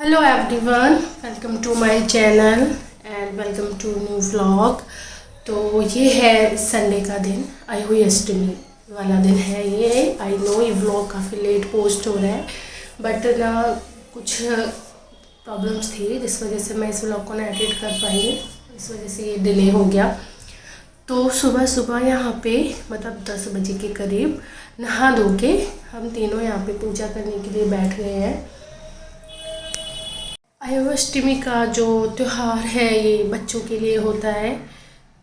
Hello everyone, welcome to my channel and welcome to new vlog. तो ये है Sunday का दिन, आई हुई अष्टमी वाला दिन है ये। आई नो ये व्लॉग काफ़ी लेट पोस्ट हो रहा है, बट ना कुछ प्रॉब्लम्स थी जिस वजह से मैं इस व्लॉग को ना एडिट कर पाई, इस वजह से ये डिले हो गया। तो सुबह सुबह यहाँ पे मतलब 10 बजे के करीब नहा धो के हम तीनों यहाँ पे पूजा करने के लिए बैठ गए हैं। अष्टमी का जो त्यौहार है ये बच्चों के लिए होता है,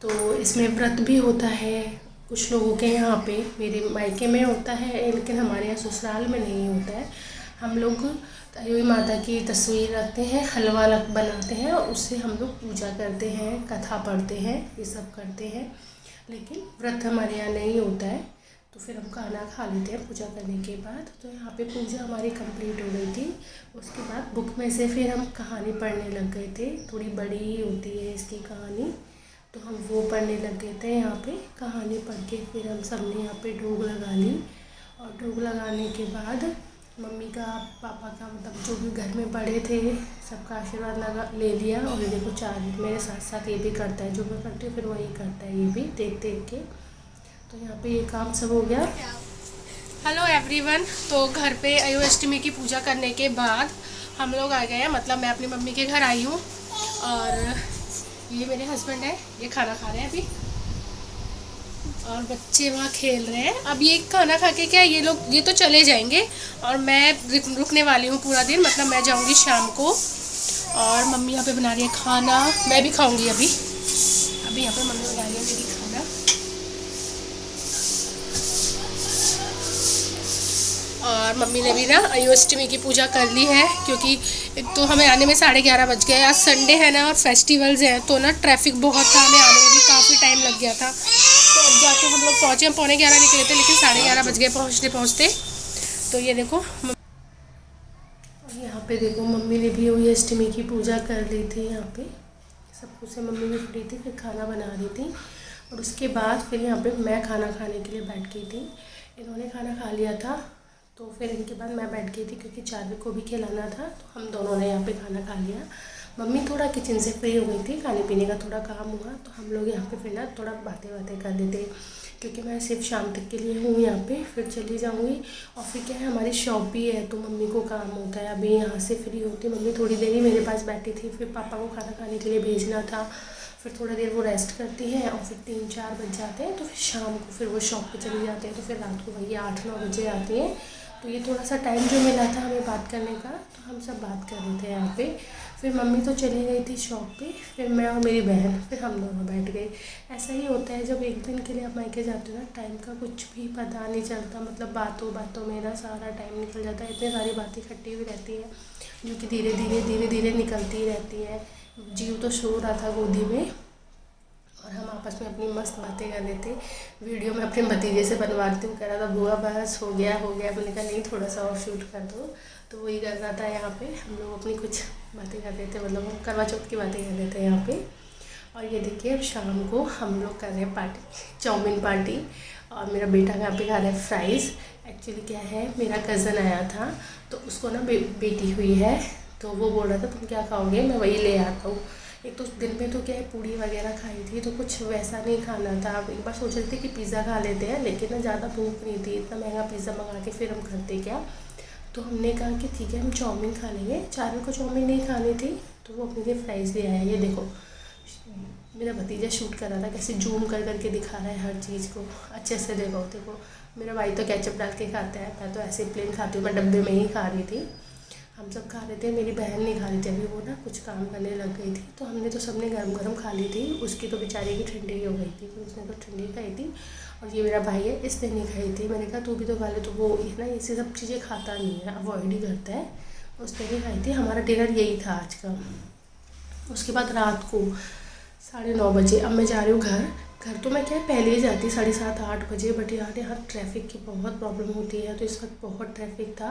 तो इसमें व्रत भी होता है। कुछ लोगों के यहाँ पे, मेरे मायके में होता है लेकिन हमारे यहाँ ससुराल में नहीं होता है। हम लोग अयोई माता की तस्वीर रखते हैं, हलवा बनाते हैं और उससे हम लोग पूजा करते हैं, कथा पढ़ते हैं, ये सब करते हैं। लेकिन व्रत हमारे यहाँ नहीं होता है, तो फिर हम खाना खा लेते हैं पूजा करने के बाद। तो यहाँ पे पूजा हमारी कंप्लीट हो गई थी। उसके बाद बुक में से फिर हम कहानी पढ़ने लग गए थे। थोड़ी बड़ी ही होती है इसकी कहानी, तो हम वो पढ़ने लग गए थे। यहाँ पे कहानी पढ़ के फिर हम सब ने यहाँ पे ढोग लगा ली, और ढोग लगाने के बाद मम्मी का, पापा का, मतलब जो भी घर में बड़े थे सबका आशीर्वाद ले लिया। और ये देखो चार मेरे साथ साथ ये भी करता है, जो मैं करती हूँ फिर वही करता है, ये भी देख देख के। तो यहाँ पे ये काम सब हो गया। हेलो एवरीवन, तो घर पे अष्टमी की पूजा करने के बाद हम लोग आ गए हैं, मतलब मैं अपनी मम्मी के घर आई हूँ। और ये मेरे हस्बैंड है, ये खाना खा रहे हैं अभी, और बच्चे वहाँ खेल रहे हैं। अब ये खाना खा के क्या ये लोग ये तो चले जाएंगे, और मैं रुकने वाली हूँ पूरा दिन, मतलब मैं जाऊँगी शाम को। और मम्मी यहाँ पे बना रही है खाना, मैं भी खाऊँगी अभी यहाँ पे मम्मी बना रही है मेरी खाना। और मम्मी ने भी ना अष्टमी की पूजा कर ली है, क्योंकि एक तो हमें आने में 11:30 बज गए। आज संडे है ना और फेस्टिवल्स हैं, तो ना ट्रैफिक बहुत था, हमें आने में भी काफ़ी टाइम लग गया था। तो अब जाके हम लोग पहुँचे, हम 11:45 निकले थे, लेकिन 11:30 बज गए पहुँचते। तो ये देखो यहाँ पे देखो मम्मी ने भी अष्टमी की पूजा कर ली थी। यहाँ पे सब कुछ से मम्मी भी फ्री थी, फिर खाना बना रही थी। और उसके बाद फिर यहाँ पे मैं खाना खाने के लिए बैठ गई थी। इन्होंने खाना खा लिया था, तो फिर इनके बाद मैं बैठ गई थी, क्योंकि चार्वी को भी खिलाना था। तो हम दोनों ने यहाँ पे खाना खा लिया। मम्मी थोड़ा किचन से फ्री हो गई थी, खाने पीने का थोड़ा काम हुआ, तो हम लोग यहाँ पे फिर ना थोड़ा बातें कर लेते, क्योंकि मैं सिर्फ शाम तक के लिए हूँ यहाँ पे, फिर चली जाऊँगी। और फिर क्या है, हमारी शॉप भी है, तो मम्मी को काम होता है। अभी यहाँ से फ्री होती मम्मी थोड़ी देर ही मेरे पास बैठी थी, फिर पापा को खाना खाने के लिए भेजना था, फिर थोड़ा देर वो रेस्ट करती हैं, और फिर 3-4 बज जाते हैं। तो फिर शाम को फिर वो शॉप पे चले जाते हैं, तो फिर रात को वही 8-9 बजे आती हैं। तो ये थोड़ा सा टाइम जो मिला था हमें बात करने का, तो हम सब बात कर रहे थे यहाँ पे। फिर मम्मी तो चली गई थी शॉप पे, फिर मैं और मेरी बहन फिर हम दोनों बैठ गए। ऐसा ही होता है जब एक दिन के लिए आप मायके जाते हो ना, टाइम का कुछ भी पता नहीं चलता, मतलब बातों में ना सारा टाइम निकल जाता है। इतनी सारी बातें इकट्ठी हुई रहती हैं, जो कि धीरे धीरे निकलती ही रहती है। जीव तो सो रहा था गोदी में, और हम आपस में अपनी मस्त बातें कर रहे थे। वीडियो में अपने भतीजे से बनवाती हूँ, कह रहा था बुआ बस हो गया। मैंने कहा नहीं, थोड़ा सा और शूट कर दो, तो वही कर रहा था। यहाँ पे हम लोग अपनी कुछ बातें कर रहे थे, मतलब हम करवा चौथ की बातें कर रहे थे यहाँ पे। और ये देखिए अब शाम को हम लोग कर रहे हैं पार्टी, चाउमीन पार्टी। और मेरा बेटा यहाँ पे खा रहा है फ्राइज़। एक्चुअली क्या है, मेरा कज़न आया था, तो उसको ना बेटी हुई है, तो वो बोल रहा था तुम क्या खाओगे, मैं वही ले आता हूँ। एक तो दिन में तो क्या है पूड़ी वगैरह खाई थी, तो कुछ वैसा नहीं खाना था। अब एक बार सोच रहे थे कि पिज़्ज़ा खा लेते हैं, लेकिन ना ज़्यादा भूख नहीं थी, इतना महंगा पिज़्ज़ा मंगा के फिर हम करते क्या। तो हमने कहा कि ठीक है हम चाउमीन खा लेंगे। चार्वी को चाउमीन नहीं खानी थी, तो वो अपने लिए फ्राइज़ ले आया। ये देखो मेरा भतीजा शूट कर रहा था, कैसे जूम कर करके दिखा रहा है हर चीज़ को, अच्छे से देखो। मेरा भाई तो केचप डाल के खाता है, मैं तो ऐसे प्लेन खाती हूँ, मैं डब्बे में ही खा रही थी। हम सब खा रहे थे, मेरी बहन नहीं खा रही थी, अभी वो ना कुछ काम करने लग गई थी। तो हमने तो सबने गरम खा ली थी, उसकी तो बेचारी की ठंडी हो गई थी, तो उसने तो ठंडी खाई थी। और ये मेरा भाई है, इसने नहीं खाई थी। मैंने कहा तू भी तो खा ले, तो वो ना ये सब चीज़ें खाता नहीं है, अवॉइड ही करता है, उसने नहीं खाई थी। हमारा डिनर यही था आज का। उसके बाद रात को 9:30 बजे अब मैं जा रही हूँ घर तो मैं क्या पहले ही जाती 7:30-8 बजे, बट यहाँ ट्रैफिक की बहुत प्रॉब्लम होती है, तो इस वक्त बहुत ट्रैफिक था।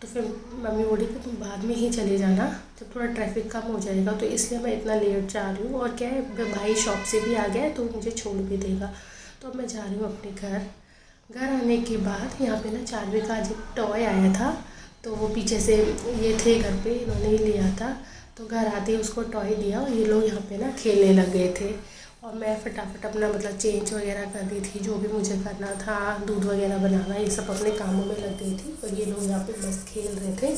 तो फिर मम्मी बोली कि तुम बाद में ही चले जाना, जब थोड़ा ट्रैफिक कम हो जाएगा, तो इसलिए मैं इतना लेट जा रही हूँ। और क्या है, भाई शॉप से भी आ गया है, तो मुझे छोड़ भी देगा। तो अब मैं जा रही हूँ अपने घर आने के बाद यहाँ पे ना चार्वी का आज एक टॉय आया था, तो वो पीछे से ये थे घर पे, इन्होंने ही लिया था। तो घर आते ही उसको टॉय दिया और ये लोग यहाँ पे ना खेलने लग गए थे। और मैं फटाफट अपना मतलब चेंज वगैरह कर रही थी, जो भी मुझे करना था, दूध वगैरह बनाना, ये सब अपने कामों में लग गई थी। और ये लोग यहाँ पे बस खेल रहे थे।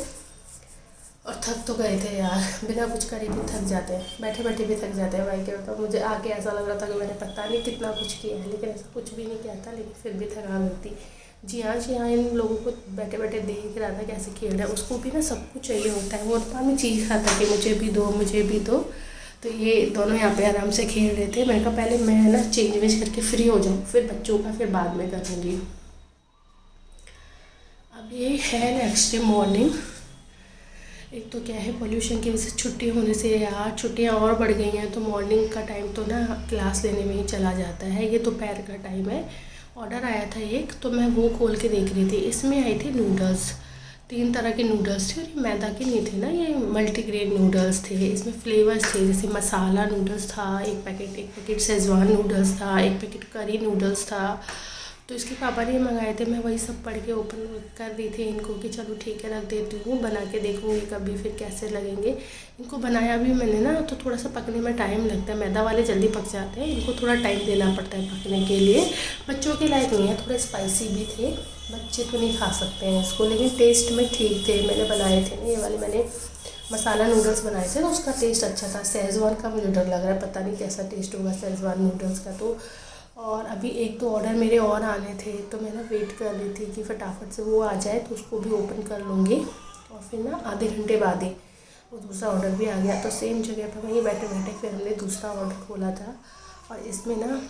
और थक तो गए थे यार, बिना कुछ करे भी थक जाते हैं, बैठे बैठे भी थक जाते हैं भाई। क्या बताऊँ, मुझे आके ऐसा लग रहा था कि मैंने पता नहीं कितना कुछ किया है, लेकिन ऐसा कुछ भी नहीं किया था, लेकिन फिर भी थकान होती। जी हाँ, इन लोगों को बैठे बैठे देख रहा था कैसे खेल रहा है। उसको भी ना सब कुछ चाहिए होता है, वो में चीज़ खाता कि मुझे भी दो, मुझे भी दो। तो ये दोनों यहाँ पे आराम से खेल रहे थे। मैंने कहा पहले मैं ना चेंज वेंज करके फ्री हो जाऊँ, फिर बच्चों का फिर बाद में करूँगी। अब ये है नेक्स्ट डे मॉर्निंग। एक तो क्या है, पोल्यूशन की वजह से छुट्टी होने से यार छुट्टियाँ और बढ़ गई हैं, तो मॉर्निंग का टाइम तो ना क्लास लेने में ही चला जाता है। ये दोपहर का टाइम है। ऑर्डर आया था एक, तो मैं वो खोल के देख रही थी। इसमें आई थी नूडल्स, 3 तरह के नूडल्स थे। और ये मैदा के नहीं थे ना, ये मल्टीग्रेन नूडल्स थे। इसमें फ्लेवर्स थे, जैसे मसाला नूडल्स था एक पैकेट शेजवान नूडल्स था, एक पैकेट करी नूडल्स था। तो इसके पापा ने मंगाए थे। मैं वही सब पढ़ के ओपन कर रही थी इनको कि चलो ठीक है रख देती हूँ, बना के देखूँगी कभी फिर कैसे लगेंगे। इनको बनाया भी मैंने ना, तो थोड़ा सा पकने में टाइम लगता है। मैदा वाले जल्दी पक जाते हैं, इनको थोड़ा टाइम देना पड़ता है पकने के लिए। बच्चों के लायक नहीं है, थोड़े स्पाइसी भी थे, बच्चे तो नहीं खा सकते हैं इसको, लेकिन टेस्ट में ठीक थे। मैंने बनाए थे ना ये वाले, मैंने मसाला नूडल्स बनाए थे, तो उसका टेस्ट अच्छा था। शेज़वान का मुझे डर लग रहा है, पता नहीं कैसा टेस्ट होगा शेज़वान नूडल्स का। तो और अभी 1-2 ऑर्डर मेरे और आने थे, तो मैं ना वेट कर रही थी कि फटाफट से वो आ जाए तो उसको भी ओपन कर लूँगी। और फिर ना आधे घंटे बाद ही वो दूसरा ऑर्डर भी आ गया। तो सेम जगह पर वहीं बैठे बैठे फिर हमने दूसरा ऑर्डर खोला था। और इसमें ना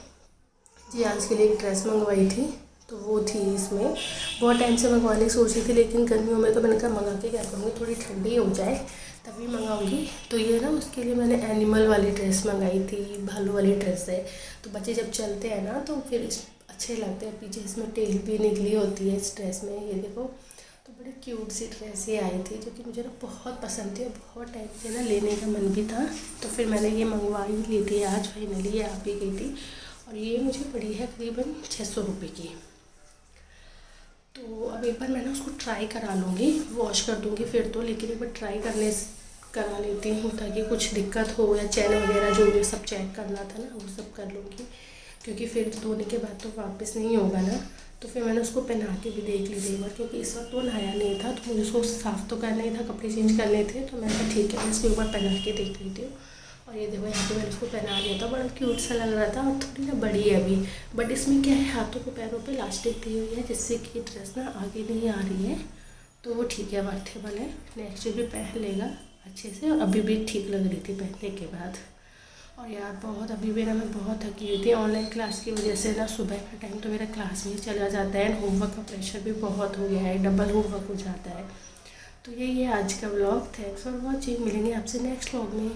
जी आज के लिए एक ड्रेस मंगवाई थी, तो वो थी इसमें। बहुत टाइम से मंगवाने की सोच रही थी, लेकिन गर्मियों में तो मैंने कहा मंगा के क्या करूँगी, थोड़ी ठंडी हो जाए तभी मंगाऊंगी। तो ये ना उसके लिए मैंने एनिमल वाली ड्रेस मंगाई थी, भालू वाली ड्रेस है। तो बच्चे जब चलते हैं ना तो फिर अच्छे लगते हैं। पीछे इसमें टेल भी निकली होती है इस ड्रेस में, ये देखो। तो बड़ी क्यूट सी ड्रेस ये आई थी, जो कि मुझे ना बहुत पसंद थी और बहुत टाइम से ना लेने का मन भी था। तो फिर मैंने ये मंगवा ही ली थी आज, फाइनली ये आ भी गई थी। और ये मुझे पड़ी है करीबन 600 रुपये की। तो अब एक बार मैं ना उसको ट्राई करा लूँगी, वॉश कर दूँगी फिर तो, लेकिन एक बार ट्राई करा लेती हूँ ताकि कुछ दिक्कत हो या चैन वगैरह जो भी सब चेक करना था ना वो सब कर लूँगी, क्योंकि फिर धोने के बाद तो वापस नहीं होगा ना। तो फिर मैंने उसको पहना के भी देख ली थी एक बार, क्योंकि इस वक्त वो नहाया नहीं था, तो मुझे उसको साफ़ तो करना ही था, कपड़े चेंज करने थे। तो मैंने कहा ठीक है, मैं इसको एक बार पहना के देख लेती हूँ। और ये देखो यहाँ पे मैंने उसको पहना लिया था, बड़ा क्यूट सा लग रहा था। और थोड़ी ना बड़ी है अभी, बट इसमें क्या है, हाथों को पैरों पे इलास्टिक दी हुई है, जिससे कि ड्रेस ना आगे नहीं आ रही है। तो वो ठीक है, वर्थेबल है, नेक्स्ट डे भी पहन लेगा अच्छे से। और अभी भी ठीक लग रही थी पहनने के बाद। और यार बहुत अभी भी ना मैं बहुत थकी हुई थी ऑनलाइन क्लास की वजह से ना। सुबह का टाइम तो मेरा क्लास में ही चला जाता है, होमवर्क का प्रेशर भी बहुत हो गया है, डबल होमवर्क हो जाता है। तो यही है आज का व्लॉग। थैंक्स फॉर वॉचिंग, मिलेंगे आपसे नेक्स्ट व्लॉग में।